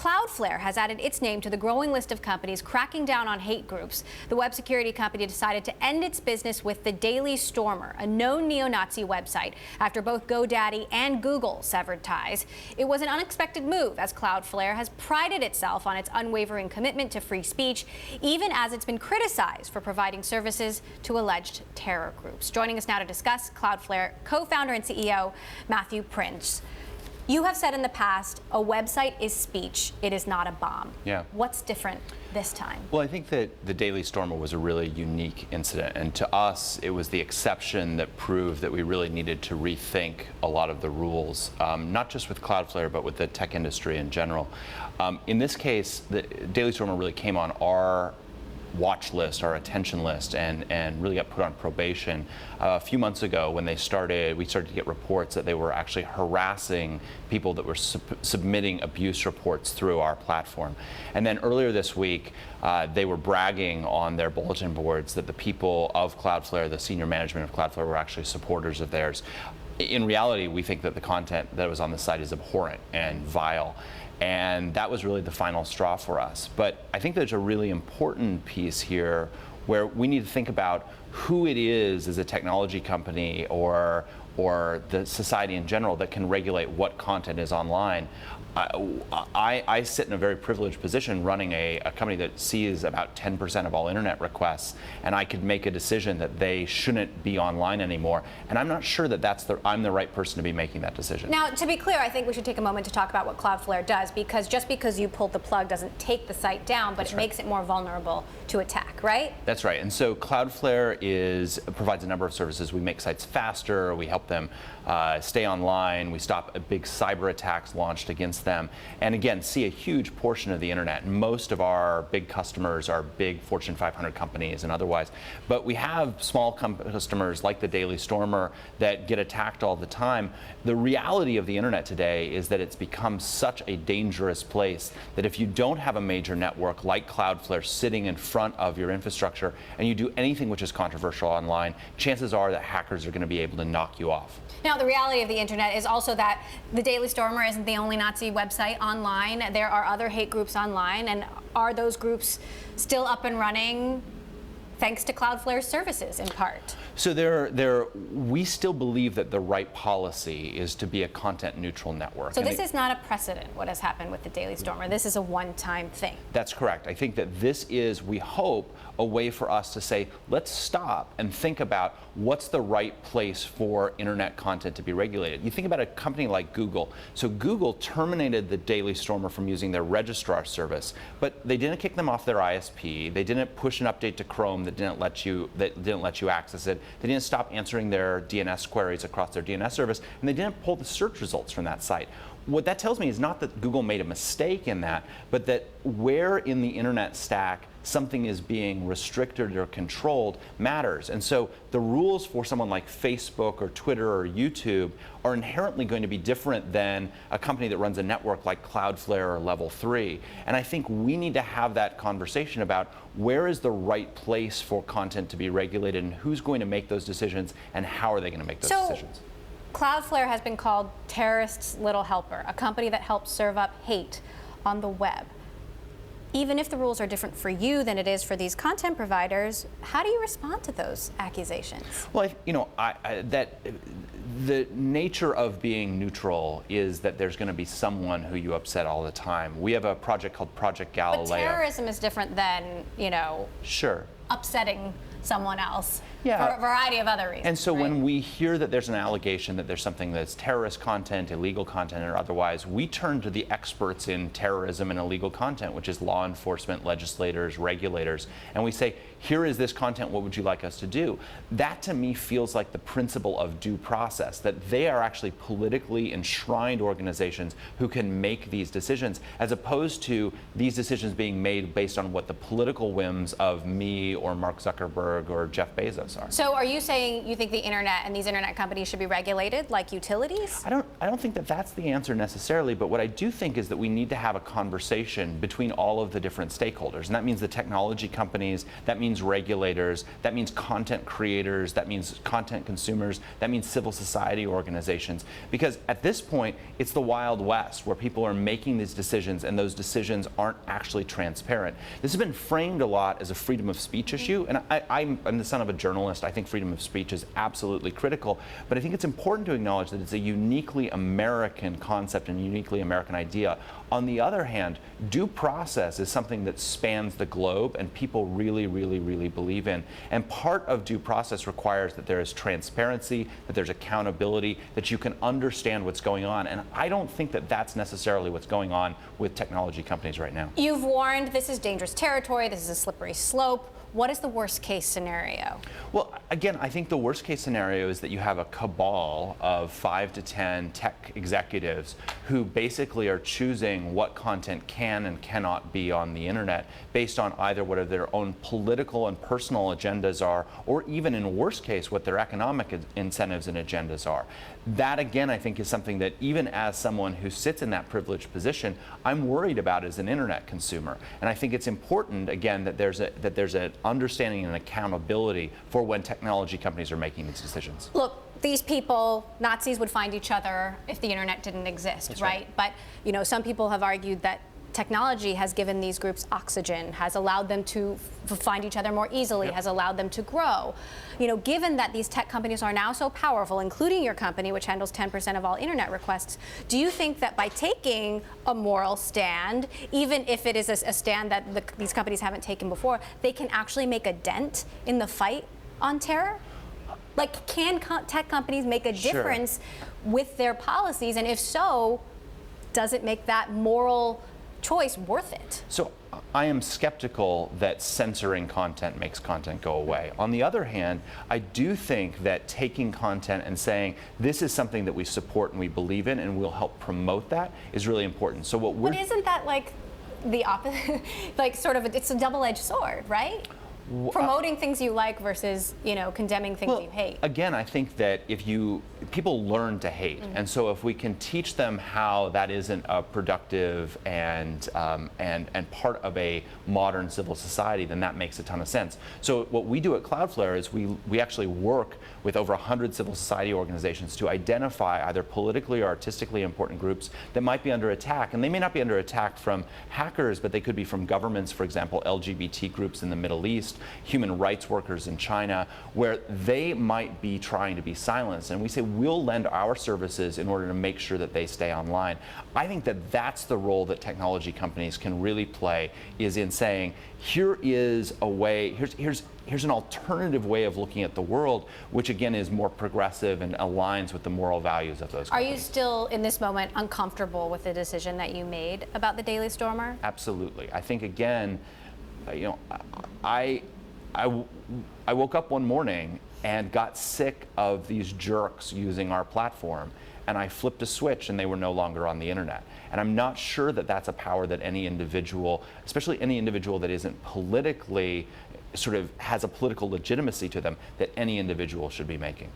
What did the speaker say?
Cloudflare has added its name to the growing list of companies cracking down on hate groups. The web security company decided to end its business with the Daily Stormer, a known neo-Nazi website, after both GoDaddy and Google severed ties. It was an unexpected move, as Cloudflare has prided itself on its unwavering commitment to free speech, even as it's been criticized for providing services to alleged terror groups. Joining us now to discuss, Cloudflare co-founder and CEO Matthew Prince. You have said in the past, a website is speech, it is not a bomb. Yeah. What's different this time? Well, I think that the Daily Stormer was a really unique incident, and to us, it was the exception that proved that we really needed to rethink a lot of the rules, not just with Cloudflare, but with the tech industry in general. In this case, the Daily Stormer really came on our watch list, our attention list, and really got put on probation a few months ago when we started to get reports that they were actually harassing people that were submitting abuse reports through our platform. And then earlier this week, they were bragging on their bulletin boards that the people of Cloudflare, the senior management of Cloudflare, were actually supporters of theirs. In reality, we think that the content that was on the site is abhorrent and vile. And that was really the final straw for us. But I think there's a really important piece here where we need to think about who it is as a technology company or the society in general that can regulate what content is online. I sit in a very privileged position running a company that sees about 10% of all internet requests, and I could make a decision that they shouldn't be online anymore. And I'm not sure that I'm the right person to be making that decision. Now, to be clear, I think we should take a moment to talk about what Cloudflare does, because just because you pulled the plug doesn't take the site down, but it makes it more vulnerable to attack, right? That's right. And so Cloudflare provides a number of services. We make sites faster, we help them stay online, we stop big cyber attacks launched against them, and again, see a huge portion of the internet. Most of our big customers are big Fortune 500 companies and otherwise, but we have small customers like the Daily Stormer that get attacked all the time. The reality of the internet today is that it's become such a dangerous place that if you don't have a major network like Cloudflare sitting in front of your infrastructure and you do anything which is controversial online, chances are that hackers are going to be able to knock you off. Now, the reality of the internet is also that the Daily Stormer isn't the only Nazi website online. There are other hate groups online, and are those groups still up and running thanks to Cloudflare's services in part? So we still believe that the right policy is to be a content neutral network. So this is not a precedent, what has happened with the Daily Stormer. This is a one-time thing. That's correct. I think that this is, we hope, a way for us to say, let's stop and think about what's the right place for internet content to be regulated. You think about a company like Google. So Google terminated the Daily Stormer from using their registrar service, but they didn't kick them off their ISP. They didn't push an update to Chrome that didn't let you access it. They didn't stop answering their DNS queries across their DNS service, and they didn't pull the search results from that site. What that tells me is not that Google made a mistake in that, but that where in the internet stack something is being restricted or controlled matters. And so the rules for someone like Facebook or Twitter or YouTube are inherently going to be different than a company that runs a network like Cloudflare or Level 3. And I think we need to have that conversation about where is the right place for content to be regulated and who's going to make those decisions and how are they going to make those decisions. Cloudflare has been called terrorists' little helper, a company that helps serve up hate on the web. Even if the rules are different for you than it is for these content providers, how do you respond to those accusations? Well, the nature of being neutral is that there's going to be someone who you upset all the time. We have a project called Project Galileo. But terrorism is different than, Sure. upsetting someone else for a variety of other reasons. And so when we hear that there's an allegation that there's something that's terrorist content, illegal content, or otherwise, we turn to the experts in terrorism and illegal content, which is law enforcement, legislators, regulators, and we say, here is this content, what would you like us to do? That to me feels like the principle of due process, that they are actually politically enshrined organizations who can make these decisions, as opposed to these decisions being made based on what the political whims of me or Mark Zuckerberg Zuckerberg or Jeff Bezos are. So are you saying you think the internet and these internet companies should be regulated like utilities? I don't think that that's the answer necessarily, but what I do think is that we need to have a conversation between all of the different stakeholders. And that means the technology companies, that means regulators, that means content creators, that means content consumers, that means civil society organizations. Because at this point, it's the Wild West where people are making these decisions and those decisions aren't actually transparent. This has been framed a lot as a freedom of speech issue, and I'm the son of a journalist. I think freedom of speech is absolutely critical, but I think it's important to acknowledge that it's a uniquely American concept and uniquely American idea. On the other hand, due process is something that spans the globe and people really, really, really believe in. And part of due process requires that there is transparency, that there's accountability, that you can understand what's going on. And I don't think that that's necessarily what's going on with technology companies right now. You've warned this is dangerous territory, this is a slippery slope. What is the worst case scenario? Well, again, I think the worst case scenario is that you have a cabal of 5 to 10 tech executives who basically are choosing what content can and cannot be on the internet based on either what their own political and personal agendas are, or even in worst case, what their economic incentives and agendas are. That, again, I think is something that even as someone who sits in that privileged position, I'm worried about as an internet consumer. And I think it's important, again, that there's an understanding and accountability for when technology companies are making these decisions. Look, these people, Nazis would find each other if the internet didn't exist, That's right? But some people have argued that technology has given these groups oxygen, has allowed them to find each other more easily, has allowed them to grow. Given that these tech companies are now so powerful, including your company, which handles 10% of all internet requests, do you think that by taking a moral stand, even if it is a stand that these companies haven't taken before, they can actually make a dent in the fight on terror? Like, can tech companies make a difference with their policies? And if so, does it make that moral choice worth it? So I am skeptical that censoring content makes content go away. On the other hand, I do think that taking content and saying this is something that we support and we believe in and we'll help promote that is really important. So what we're— But isn't that like the opposite? Like sort of, it's a double-edged sword, right? Promoting things you like versus, condemning things you hate. Again, I think that people learn to hate, and so if we can teach them how that isn't a productive and part of a modern civil society, then that makes a ton of sense. So what we do at Cloudflare is we actually work with over 100 civil society organizations to identify either politically or artistically important groups that might be under attack, and they may not be under attack from hackers, but they could be from governments, for example, LGBT groups in the Middle East, human rights workers in China, where they might be trying to be silenced. And we say we'll lend our services in order to make sure that they stay online. I think that that's the role that technology companies can really play, is in saying, here is a way, here's an alternative way of looking at the world, which again is more progressive and aligns with the moral values of those companies. Are you still, in this moment, uncomfortable with the decision that you made about the Daily Stormer? Absolutely. I think, again, I woke up one morning and got sick of these jerks using our platform, and I flipped a switch and they were no longer on the internet. And I'm not sure that that's a power that any individual, especially any individual that isn't politically, sort of has a political legitimacy to them, that any individual should be making.